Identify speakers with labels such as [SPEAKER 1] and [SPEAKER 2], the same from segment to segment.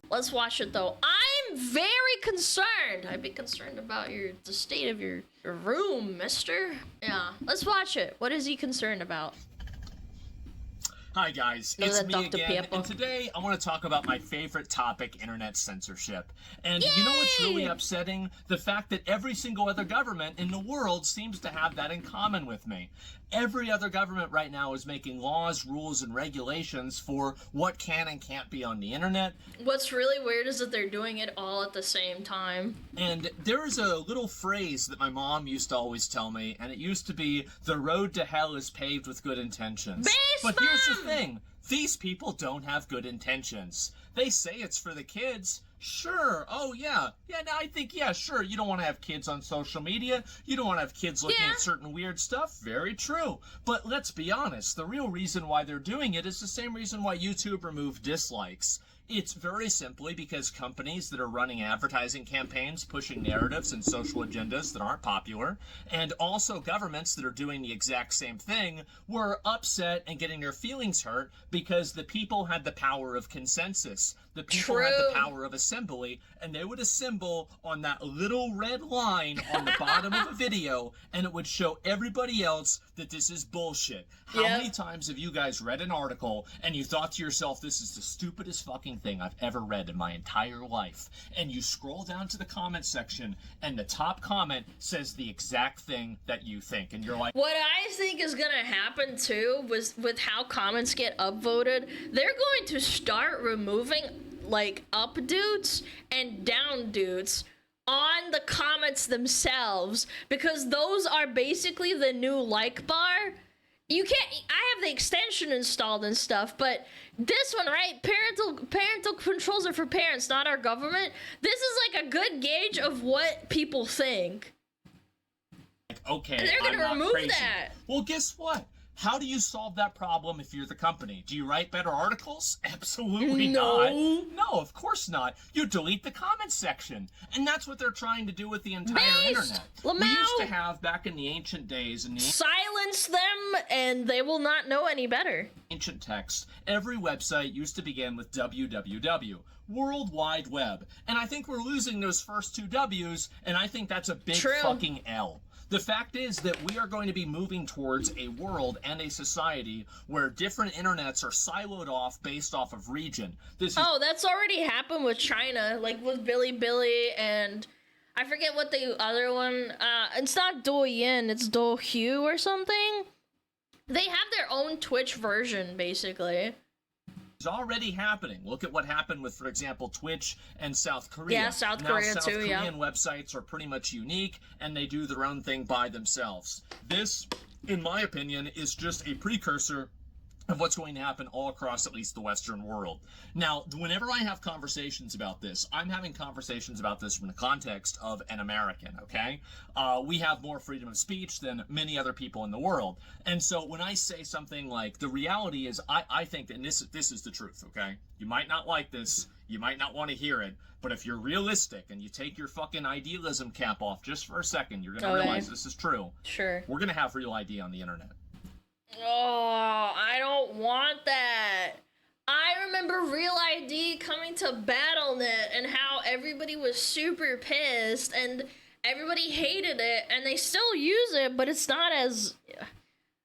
[SPEAKER 1] Let's watch it though. I'm very concerned. I'd be concerned about the state of your room, mister. Yeah, let's watch it. What is he concerned about?
[SPEAKER 2] Hi guys, it's me again, and today I want to talk about my favorite topic, internet censorship. And Yay! You know what's really upsetting? The fact that every single other government in the world seems to have that in common with me. Every other government right now is making laws, rules, and regulations for what can and can't be on the internet.
[SPEAKER 1] What's really weird is that they're doing it all at the same time.
[SPEAKER 2] And there is a little phrase that my mom used to always tell me, and it used to be, the road to hell is paved with good intentions. But here's the thing, these people don't have good intentions. They say it's for the kids. Sure, oh yeah, no, I think, yeah, sure, you don't want to have kids on social media, you don't want to have kids looking at certain weird stuff, very true. But let's be honest, the real reason why they're doing it is the same reason why YouTube removed dislikes. It's very simply because companies that are running advertising campaigns, pushing narratives and social agendas that aren't popular, and also governments that are doing the exact same thing, were upset and getting their feelings hurt because the people had the power of consensus. The people had the power of assembly, and they would assemble on that little red line on the bottom of a video, and it would show everybody else that this is bullshit. How many times have you guys read an article and you thought to yourself, this is the stupidest fucking thing I've ever read in my entire life, and you scroll down to the comment section and the top comment says the exact thing that you think, and you're like,
[SPEAKER 1] what I think is gonna happen too was with how comments get upvoted, they're going to start removing like up dudes and down dudes on the comments themselves, because those are basically the new like bar. You can't, I have the extension installed and stuff, but this one, right? Parental controls are for parents, not our government. This is like a good gauge of what people think.
[SPEAKER 2] Okay,
[SPEAKER 1] and they're gonna remove that.
[SPEAKER 2] Well, guess what? How do you solve that problem if you're the company? Do you write better articles? Absolutely not. No, of course not. You delete the comments section. And that's what they're trying to do with the entire internet. We used to have, back in the ancient days,
[SPEAKER 1] silence them and they will not know any better.
[SPEAKER 2] Ancient texts, every website used to begin with www. World Wide Web. And I think we're losing those first two W's, and I think that's a big fucking L. The fact is that we are going to be moving towards a world and a society where different internets are siloed off based off of region.
[SPEAKER 1] That's already happened with China, like with Bilibili and I forget what the other one, it's not Douyin, it's Douyu or something. They have their own Twitch version, basically.
[SPEAKER 2] It's already happening. Look at what happened with, for example, Twitch and South Korea.
[SPEAKER 1] Yeah, South Korea
[SPEAKER 2] South Korean websites are pretty much unique, and they do their own thing by themselves. This, in my opinion, is just a precursor of what's going to happen all across at least the Western world. Now, whenever I have conversations about this, I'm having conversations about this from the context of an American, okay? We have more freedom of speech than many other people in the world. And so when I say something like, the reality is, I think, and this is the truth, okay? You might not like this, you might not want to hear it, but if you're realistic and you take your fucking idealism cap off just for a second, you're gonna realize this is true.
[SPEAKER 1] Sure.
[SPEAKER 2] We're gonna have real ID on the internet.
[SPEAKER 1] Oh, I don't want that. I remember Real ID coming to BattleNet and how everybody was super pissed and everybody hated it, and they still use it, but it's not as...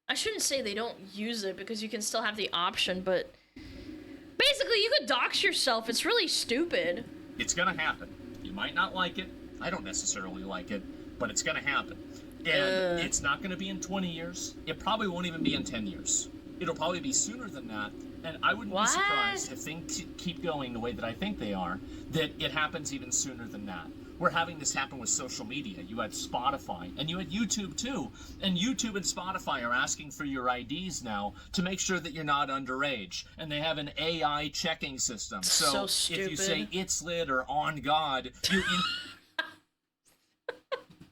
[SPEAKER 1] I shouldn't say they don't use it because you can still have the option, but basically you could dox yourself. It's really stupid.
[SPEAKER 2] It's gonna happen. You might not like it. I don't necessarily like it, but it's gonna happen. And it's not going to be in 20 years. It probably won't even be in 10 years. It'll probably be sooner than that. And I wouldn't be surprised if things keep going the way that I think they are, that it happens even sooner than that. We're having this happen with social media. You had Spotify, and you had YouTube too. And YouTube and Spotify are asking for your IDs now to make sure that you're not underage. And they have an AI checking system. So
[SPEAKER 1] stupid.
[SPEAKER 2] If you say it's lit or on God, you...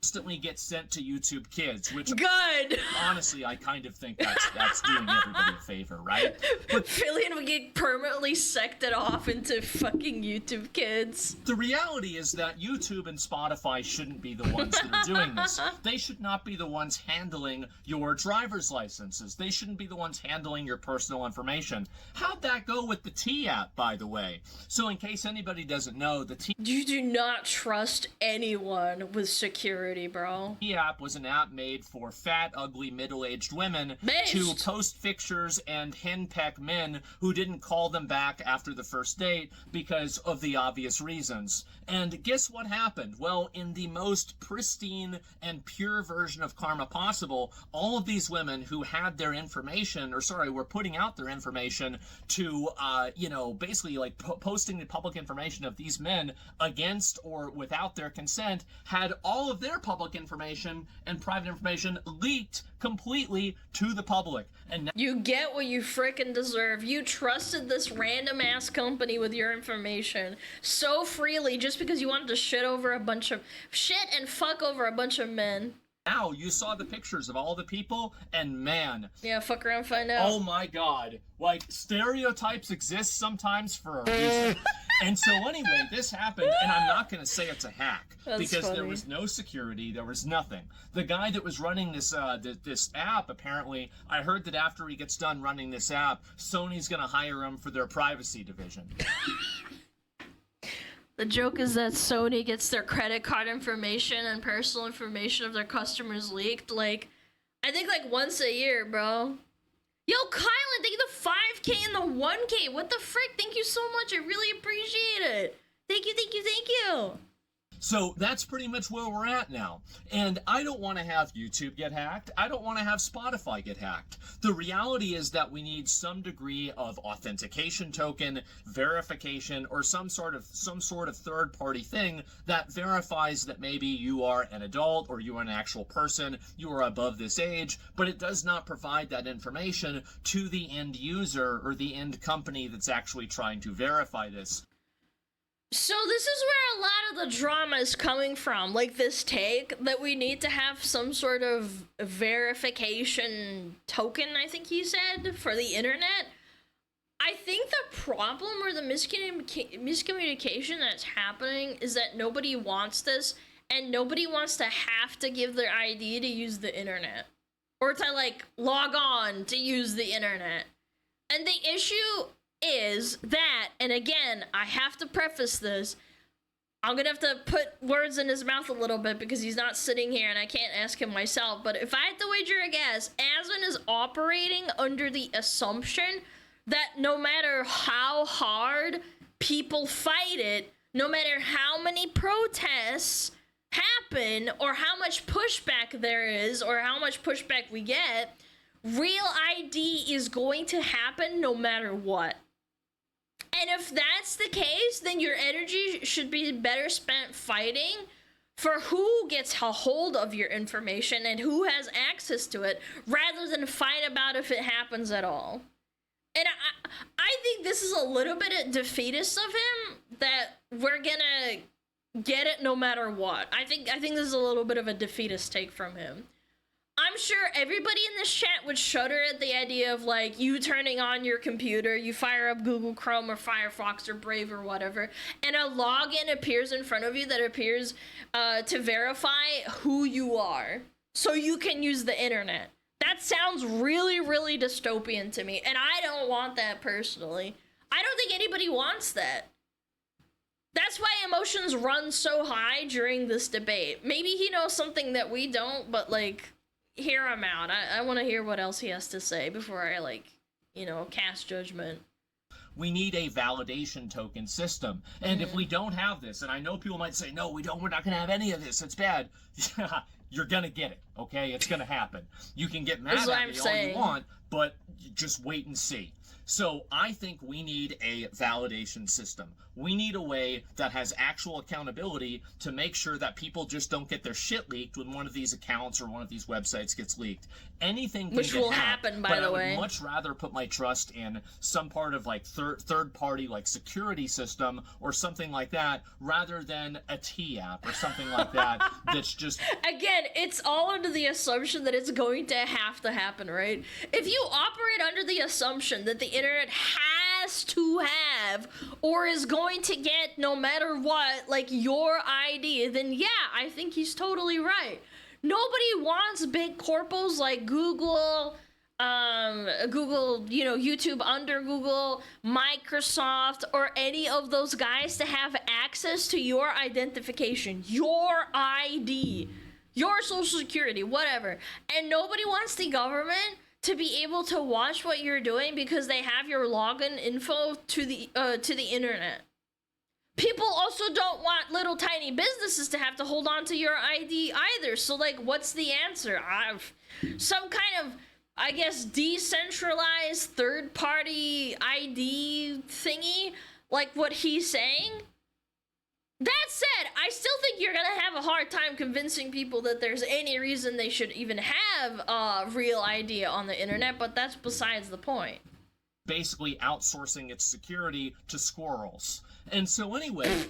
[SPEAKER 2] Instantly get sent to YouTube Kids, which
[SPEAKER 1] good.
[SPEAKER 2] Honestly, I kind of think that's doing everybody a favor, right? But
[SPEAKER 1] Fillion would get permanently sected off into fucking YouTube Kids.
[SPEAKER 2] The reality is that YouTube and Spotify shouldn't be the ones that are doing this. They should not be the ones handling your driver's licenses. They shouldn't be the ones handling your personal information. How'd that go with the T app, by the way? So in case anybody doesn't know, the T
[SPEAKER 1] You do not trust anyone with security, bro.
[SPEAKER 2] The app was an app made for fat, ugly, middle-aged women
[SPEAKER 1] Based.
[SPEAKER 2] to post pictures and henpeck men who didn't call them back after the first date because of the obvious reasons. And guess what happened? Well, in the most pristine and pure version of karma possible, all of these women who had their information, were putting out their information to, basically like posting the public information of these men against or without their consent, had all of their public information and private information leaked completely to the public. And now
[SPEAKER 1] you get what you frickin' deserve. You trusted this random ass company with your information so freely just because you wanted to shit and fuck over a bunch of men.
[SPEAKER 2] Now you saw the pictures of all the people, and man.
[SPEAKER 1] Yeah, fuck around, find out.
[SPEAKER 2] Oh my god. Like, stereotypes exist sometimes for a reason. And so anyway, this happened, and I'm not going to say it's a hack.
[SPEAKER 1] That's
[SPEAKER 2] because
[SPEAKER 1] funny.
[SPEAKER 2] There was no security, there was nothing. The guy that was running this this app, apparently, I heard that after he gets done running this app, Sony's going to hire him for their privacy division.
[SPEAKER 1] The joke is that Sony gets their credit card information and personal information of their customers leaked, I think once a year, bro. Yo, Kylan, thank you the 5K and the 1K. What the frick? Thank you so much. I really appreciate it. Thank you, thank you, thank you.
[SPEAKER 2] So that's pretty much where we're at now. And I don't want to have YouTube get hacked. I don't want to have Spotify get hacked. The reality is that we need some degree of authentication token, verification, or some sort of third-party thing that verifies that maybe you are an adult or you are an actual person, you are above this age, but it does not provide that information to the end user or the end company that's actually trying to verify this.
[SPEAKER 1] So this is where a lot of the drama is coming from, this take that we need to have some sort of verification token, I think he said, for the internet. I think the problem or the miscommunication that's happening is that nobody wants this, and nobody wants to have to give their ID to use the internet. Or to, log on to use the internet. And the issue is that, and again, I have to preface this, I'm gonna have to put words in his mouth a little bit because he's not sitting here and I can't ask him myself, but if I had to wager a guess, Aswin is operating under the assumption that no matter how hard people fight it, no matter how many protests happen or how much pushback there is or how much pushback we get, real ID is going to happen no matter what. And if that's the case, then your energy should be better spent fighting for who gets a hold of your information and who has access to it, rather than fight about if it happens at all. And I think this is a little bit defeatist of him, that we're gonna get it no matter what. I think this is a little bit of a defeatist take from him. I'm sure everybody in this chat would shudder at the idea of you turning on your computer, you fire up Google Chrome or Firefox or Brave or whatever, and a login appears in front of you that appears to verify who you are, so you can use the internet. That sounds really, really dystopian to me, and I don't want that personally. I don't think anybody wants that. That's why emotions run so high during this debate. Maybe he knows something that we don't, but hear him out. I want to hear what else he has to say before I, cast judgment.
[SPEAKER 2] We need a validation token system. And if we don't have this, and I know people might say, no, we're not going to have any of this, it's bad. You're going to get it, okay? It's going to happen. You can get mad at me all you want, but just wait and see. So I think we need a validation system. We need a way that has actual accountability to make sure that people just don't get their shit leaked when one of these accounts or one of these websites gets leaked. Anything can
[SPEAKER 1] Which
[SPEAKER 2] get
[SPEAKER 1] will
[SPEAKER 2] hacked,
[SPEAKER 1] happen, by
[SPEAKER 2] but
[SPEAKER 1] the
[SPEAKER 2] I
[SPEAKER 1] way.
[SPEAKER 2] would much rather put my trust in some part of like third party like security system or something like that rather than a T app or something like that that's just...
[SPEAKER 1] Again, it's all under the assumption that it's going to happen, right? If you operate under the assumption that the internet has to have or is going to get no matter what, like your ID, then yeah, I think he's totally right. Nobody wants big corpos like Google, YouTube under Google, Microsoft, or any of those guys to have access to your identification, your ID, your social security, whatever. And nobody wants the government to be able to watch what you're doing because they have your login info to the internet. People also don't want little tiny businesses to have to hold on to your ID either. So, like, what's the answer? Some kind of, I guess, decentralized third-party ID thingy, like what he's saying? That said, I still think you're gonna have a hard time convincing people that there's any reason they should even have a real ID on the internet, but that's besides the point.
[SPEAKER 2] Basically outsourcing its security to squirrels. And so anyway,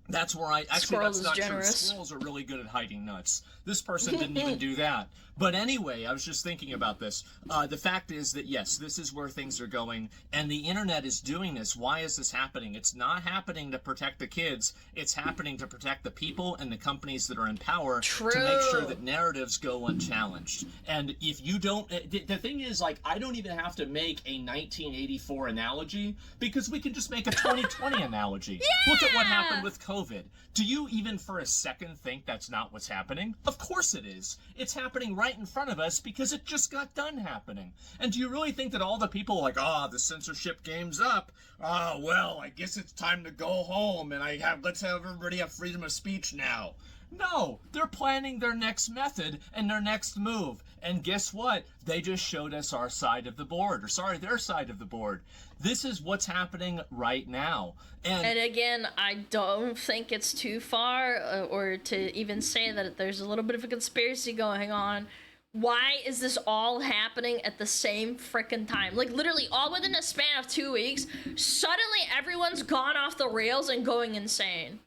[SPEAKER 2] that's where I... Actually,
[SPEAKER 1] Squirrels
[SPEAKER 2] that's not
[SPEAKER 1] generous.
[SPEAKER 2] true. Squirrels are really good at hiding nuts. This person didn't even do that. But anyway, I was just thinking about this. The fact is that, yes, this is where things are going, and the internet is doing this. Why is this happening? It's not happening to protect the kids. It's happening to protect the people and the companies that are in power to make sure that narratives go unchallenged. And if you don't... The thing is, like, I don't even have to make a 1984 analogy, because we can just make a 2020 analogy.
[SPEAKER 1] Yeah!
[SPEAKER 2] Look at what happened with COVID. Do you even for a second think that's not what's happening? Of course it is. It's happening right in front of us because it just got done happening. And do you really think that all the people are like, the censorship game's up. Well, I guess it's time to go home and let's have everybody have freedom of speech now. No, they're planning their next method and their next move. And guess what? They just showed us our side of the board. Or sorry, their side of the board. This is what's happening right now.
[SPEAKER 1] And again, I don't think it's too far or to even say that there's a little bit of a conspiracy going on. Why is this all happening at the same frickin' time? Like, literally, all within a span of 2 weeks, suddenly everyone's gone off the rails and going insane.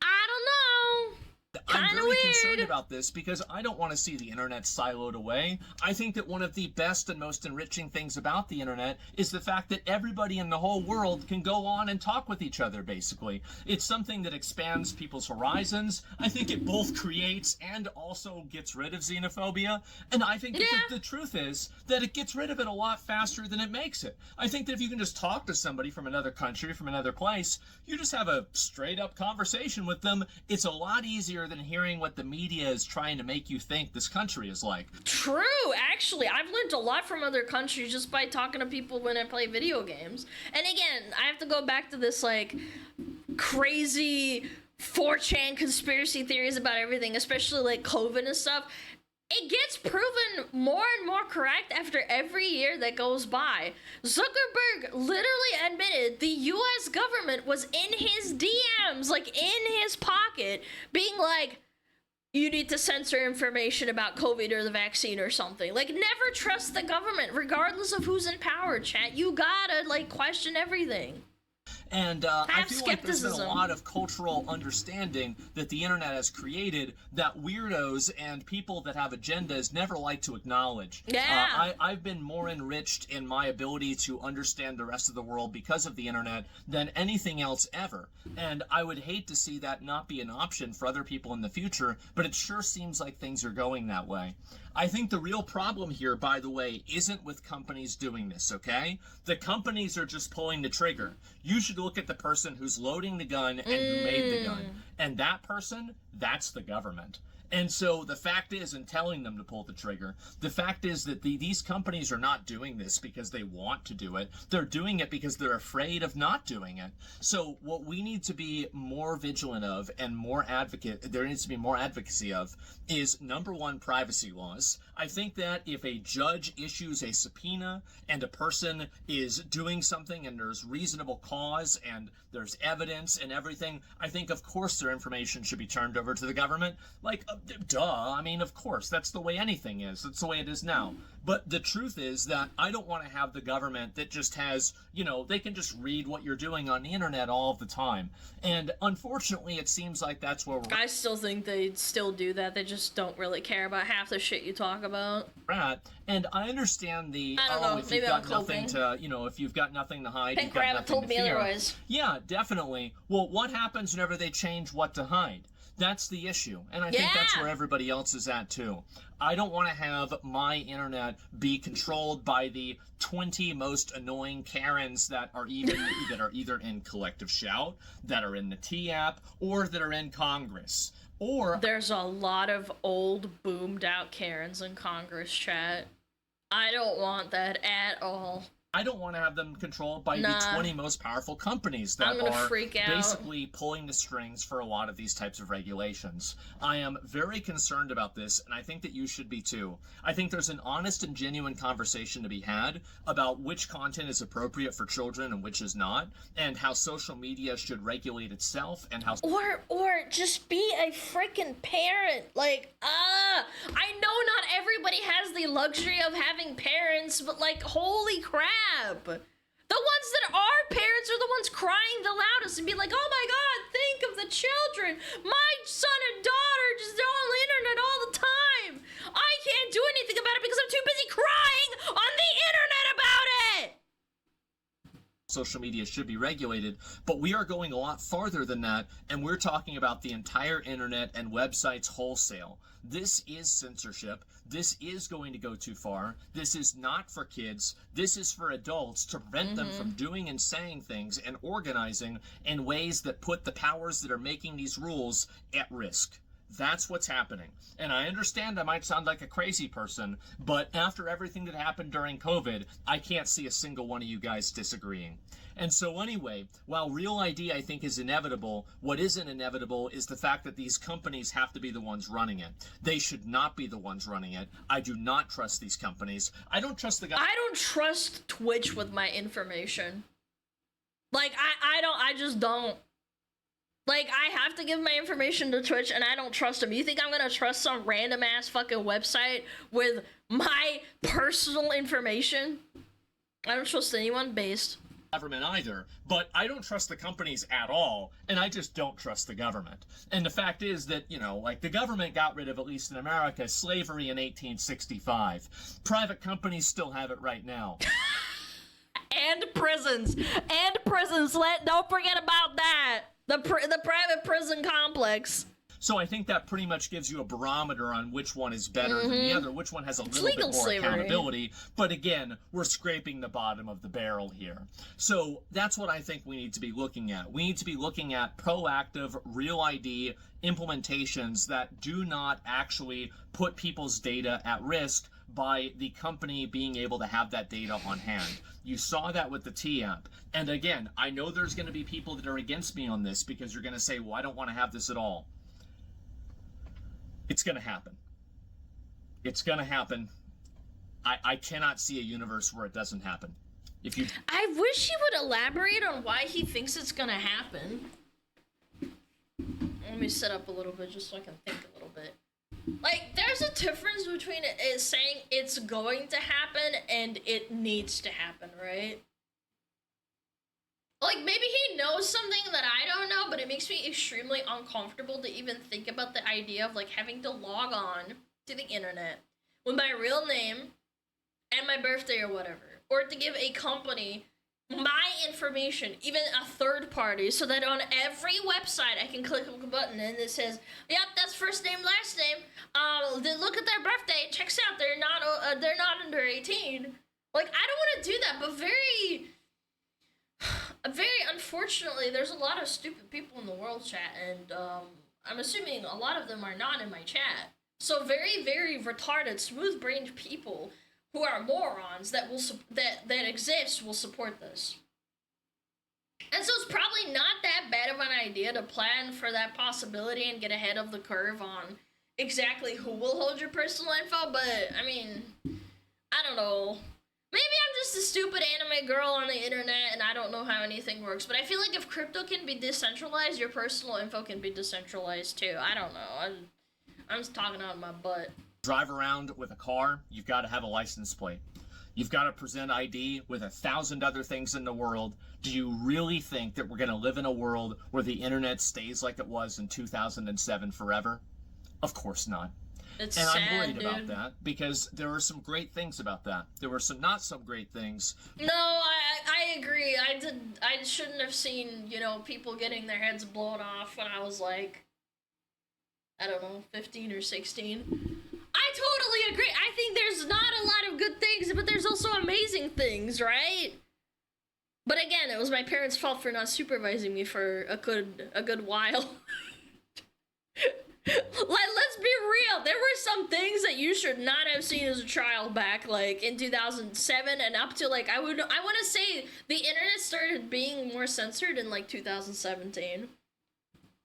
[SPEAKER 1] I don't know.
[SPEAKER 2] I'm really concerned about this because I don't want to see the internet siloed away. I think that one of the best and most enriching things about the internet is the fact that everybody in the whole world can go on and talk with each other, basically. It's something that expands people's horizons. I think it both creates and also gets rid of xenophobia. And I think that the truth is that it gets rid of it a lot faster than it makes it. I think that if you can just talk to somebody from another country, from another place, you just have a straight-up conversation with them. It's a lot easier than hearing what the media is trying to make you think this country is like.
[SPEAKER 1] True, actually. I've learned a lot from other countries just by talking to people when I play video games. And again, I have to go back to this, like, crazy 4chan conspiracy theories about everything, especially, like, COVID and stuff. It gets proven more and more correct after every year that goes by. Zuckerberg literally admitted the US government was in his DMs, like in his pocket, being like, you need to censor information about COVID or the vaccine or something. Like, never trust the government, regardless of who's in power, chat. You gotta, like, question everything.
[SPEAKER 2] And I feel like there's been a lot of cultural understanding that the internet has created that weirdos and people that have agendas never like to acknowledge.
[SPEAKER 1] Yeah.
[SPEAKER 2] I've been more enriched in my ability to understand the rest of the world because of the internet than anything else ever. And I would hate to see that not be an option for other people in the future, but it sure seems like things are going that way. I think the real problem here, by the way, isn't with companies doing this, okay? The companies are just pulling the trigger. You should look at the person who's loading the gun and who made the gun. And that person, that's the government. And so the fact is, in telling them to pull the trigger, the fact is that these companies are not doing this because they want to do it. They're doing it because they're afraid of not doing it. So what we need to be more vigilant of and there needs to be more advocacy of is, number one, privacy laws. I think that if a judge issues a subpoena and a person is doing something and there's reasonable cause and there's evidence and everything, I think, of course, their information should be turned over to the government. Like, duh. I mean, of course, that's the way anything is. That's the way it is now. But the truth is that I don't want to have the government that just has, they can just read what you're doing on the internet all of the time. And unfortunately, it seems like that's where we're
[SPEAKER 1] I still think they still do that. They just don't really care about half the shit you talk about.
[SPEAKER 2] at. And I understand the,
[SPEAKER 1] I don't know,
[SPEAKER 2] if
[SPEAKER 1] maybe
[SPEAKER 2] you've got
[SPEAKER 1] I'm
[SPEAKER 2] nothing
[SPEAKER 1] coping.
[SPEAKER 2] to, if you've got nothing to hide,
[SPEAKER 1] Pink
[SPEAKER 2] you've got
[SPEAKER 1] Rabbit
[SPEAKER 2] nothing
[SPEAKER 1] told
[SPEAKER 2] to
[SPEAKER 1] me
[SPEAKER 2] fear.
[SPEAKER 1] otherwise.
[SPEAKER 2] Yeah, definitely. Well, what happens whenever they change what to hide? That's the issue. And I think that's where everybody else is at, too. I don't want to have my internet be controlled by the 20 most annoying Karens that are either in Collective Shout, that are in the T app, or that are in Congress. Or
[SPEAKER 1] there's a lot of old, boomed out Karens in Congress chat. I don't want that at all.
[SPEAKER 2] I don't want to have them controlled by the 20 most powerful companies that are basically pulling the strings for a lot of these types of regulations. I am very concerned about this, and I think that you should be too. I think there's an honest and genuine conversation to be had about which content is appropriate for children and which is not, and how social media should regulate itself, and how...
[SPEAKER 1] Or just be a freaking parent. Like, I know not everybody has the luxury of having parents, but like, holy crap. The ones that are parents are the ones crying the loudest and be like, oh my god, think of the children. My son and daughter just are on the internet all the time. I can't do anything about it because I'm too busy crying on the internet about it.
[SPEAKER 2] Social media should be regulated, but we are going a lot farther than that, and we're talking about the entire internet and websites wholesale. This is censorship. This is going to go too far. This is not for kids. This is for adults to prevent them from doing and saying things and organizing in ways that put the powers that are making these rules at risk. That's what's happening. And I understand I might sound like a crazy person, but after everything that happened during COVID, I can't see a single one of you guys disagreeing. And so anyway, while Real ID I think is inevitable, what isn't inevitable is the fact that these companies have to be the ones running it. They should not be the ones running it. I do not trust these companies. I don't trust the guys.
[SPEAKER 1] I don't trust Twitch with my information. Like, I just don't. Like, I have to give my information to Twitch, and I don't trust them. You think I'm gonna trust some random-ass fucking website with my personal information? I don't trust anyone based.
[SPEAKER 2] Government either, but I don't trust the companies at all, and I just don't trust the government. And the fact is that, like, the government got rid of, at least in America, slavery in 1865. Private companies still have it right now.
[SPEAKER 1] And prisons. Don't forget about that. The private prison complex.
[SPEAKER 2] So I think that pretty much gives you a barometer on which one is better than the other, which one has a little bit more
[SPEAKER 1] slavery.
[SPEAKER 2] accountability. But again, we're scraping the bottom of the barrel here. So that's what I think we need to be looking at. We need to be looking at proactive, Real ID implementations that do not actually put people's data at risk by the company being able to have that data on hand. You saw that with the T app. And again, I know there's going to be people that are against me on this because you're going to say, well, I don't want to have this at all. It's going to happen. It's going to happen. I cannot see a universe where it doesn't happen.
[SPEAKER 1] I wish he would elaborate on why he thinks it's going to happen. Let me set up a little bit just so I can think a little bit. Like, there's a difference between it saying it's going to happen and it needs to happen, right? Like, maybe he knows something that I don't know, but it makes me extremely uncomfortable to even think about the idea of, like, having to log on to the internet with my real name and my birthday or whatever. Or to give a company my information, even a third party, so that on every website I can click a button and it says, yep, that's first name, last name. Look at their birthday, it checks out, they're not under 18. Like, I don't want to do that, but very unfortunately, there's a lot of stupid people in the world chat, and I'm assuming a lot of them are not in my chat. So very, very retarded, smooth-brained people who are morons that that exist will support this. And so it's probably not that bad of an idea to plan for that possibility and get ahead of the curve on exactly who will hold your personal info, but, I mean, I don't know. Maybe I'm just a stupid anime girl on the internet and I don't know how anything works, but I feel like if crypto can be decentralized, your personal info can be decentralized too. I don't know. I'm just talking out of my butt.
[SPEAKER 2] Drive around with a car, you've got to have a license plate. You've got to present ID with 1,000 other things in the world. Do you really think that we're going to live in a world where the internet stays like it was in 2007 forever? Of course not.
[SPEAKER 1] It's
[SPEAKER 2] and
[SPEAKER 1] sad,
[SPEAKER 2] I'm worried
[SPEAKER 1] dude.
[SPEAKER 2] about that because there are some great things about that. There were some not so great things.
[SPEAKER 1] No, I agree. I shouldn't have seen, you know, people getting their heads blown off when I was like, I don't know, 15 or 16. I totally agree. I think there's not a lot of good things, but there's also amazing things, right? But again, it was my parents' fault for not supervising me for a good while. Let's be real. There were some things that you should not have seen as a child back, like, in 2007 and up to, like, I want to say the internet started being more censored in, like, 2017.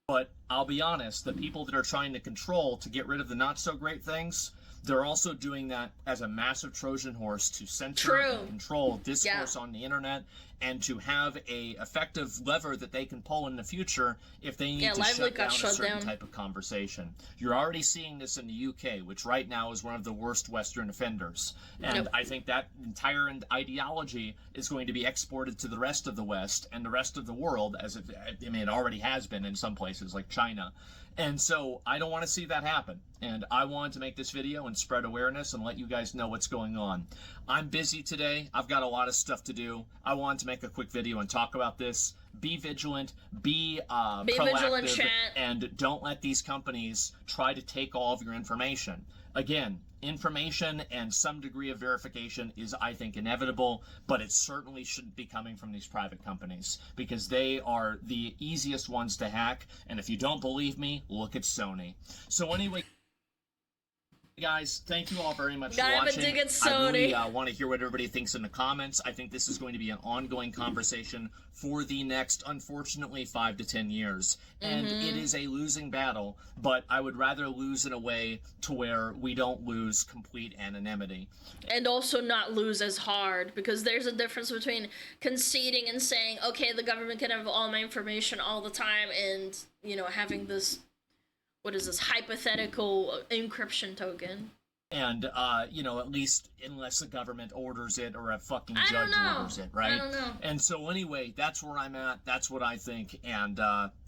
[SPEAKER 2] But I'll be honest, the people that are trying to control to get rid of the not so great things, they're also doing that as a massive Trojan horse to censor and control discourse on the internet and to have a effective lever that they can pull in the future if they need to shut down a certain type of conversation. You're already seeing this in the UK, which right now is one of the worst Western offenders. And I think that entire ideology is going to be exported to the rest of the West and the rest of the world, as it already has been in some places like China. And so I don't want to see that happen. And I wanted to make this video and spread awareness and let you guys know what's going on. I'm busy today. I've got a lot of stuff to do. I wanted to make a quick video and talk about this. Be vigilant, be proactive,
[SPEAKER 1] vigilant, chat.
[SPEAKER 2] And don't let these companies try to take all of your information. Again, information and some degree of verification is, I think, inevitable, but it certainly shouldn't be coming from these private companies because they are the easiest ones to hack. And if you don't believe me, look at Sony. So anyway, guys, thank you all very much for watching. I really want to hear what everybody thinks in the comments. I think this is going to be an ongoing conversation for the next, unfortunately, 5 to 10 years. And it is a losing battle, but I would rather lose in a way to where we don't lose complete anonymity.
[SPEAKER 1] And also not lose as hard, because there's a difference between conceding and saying, okay, the government can have all my information all the time, and, you know, having this, what is this, hypothetical encryption token.
[SPEAKER 2] And, you know, at least unless the government orders it or a fucking judge orders it, right?
[SPEAKER 1] I don't know.
[SPEAKER 2] And so anyway, that's where I'm at, that's what I think, and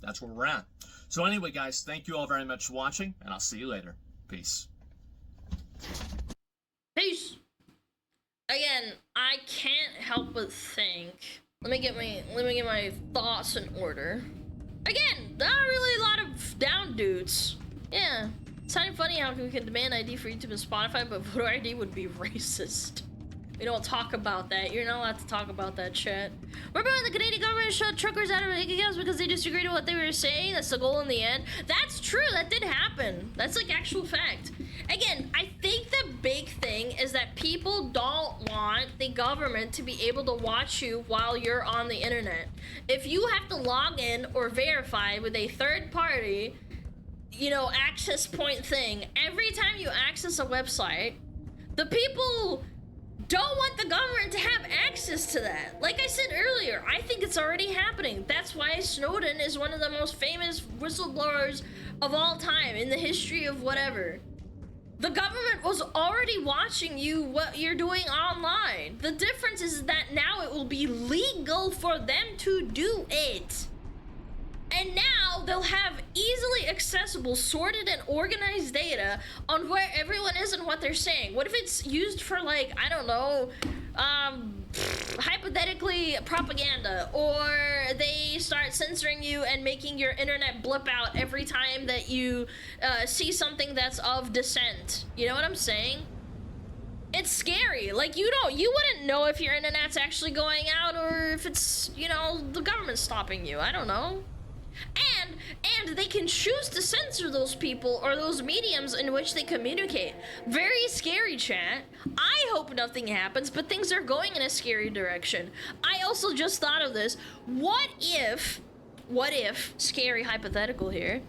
[SPEAKER 2] that's where we're at. So anyway, guys, thank you all very much for watching, and I'll see you later. Peace.
[SPEAKER 1] Peace. Again, I can't help but think. Let me get my thoughts in order. Again, not really a lot of down dudes. Yeah. It's kind of funny how we can demand ID for YouTube and Spotify, but voter ID would be racist. We don't talk about that. You're not allowed to talk about that shit. Remember when the Canadian government shut truckers out of bank accounts because they disagreed with what they were saying? That's the goal in the end. That's true. That did happen. That's like actual fact. Again, I think the big thing is that people don't want the government to be able to watch you while you're on the internet. If you have to log in or verify with a third party, you know, access point thing, every time you access a website, the people don't want the government to have access to that. Like I said earlier, I think it's already happening. That's why Snowden is one of the most famous whistleblowers of all time in the history of whatever. The government was already watching you, what you're doing online. The difference is that now it will be legal for them to do it. And now they'll have easily accessible, sorted, and organized data on where everyone is and what they're saying. What if it's used for, like, I don't know, hypothetically propaganda, or they start censoring you and making your internet blip out every time that you see something that's of dissent. You know what I'm saying? It's scary. Like, you wouldn't know if your internet's actually going out or if it's, you know, the government stopping you. I don't know. And they can choose to censor those people or those mediums in which they communicate. Very scary, chat. I hope nothing happens, but things are going in a scary direction. I also just thought of this. What if, scary hypothetical here,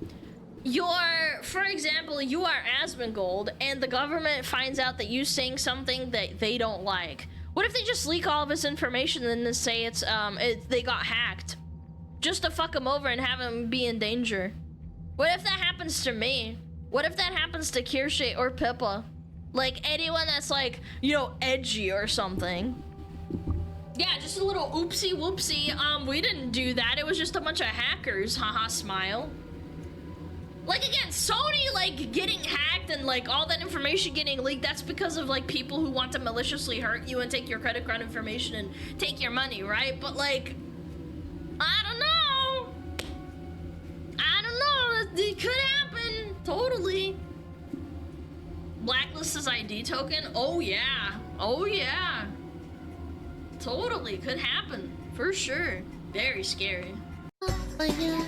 [SPEAKER 1] for example, you are Asmongold, and the government finds out that you saying something that they don't like. What if they just leak all of this information and then say it's, they got hacked? Just to fuck them over and have them be in danger. What if that happens to me? What if that happens to Kirsche or Pippa? Like, anyone that's like, you know, edgy or something. Yeah, just a little oopsie whoopsie. We didn't do that. It was just a bunch of hackers. Haha, smile. Like, again, Sony, like, getting hacked and, like, all that information getting leaked, that's because of, like, people who want to maliciously hurt you and take your credit card information and take your money, right? But, like, I don't know. It could happen. Totally. Blacklist his ID token? Oh, yeah. Oh, yeah. Totally. Could happen. For sure. Very scary.
[SPEAKER 3] Oh, yeah.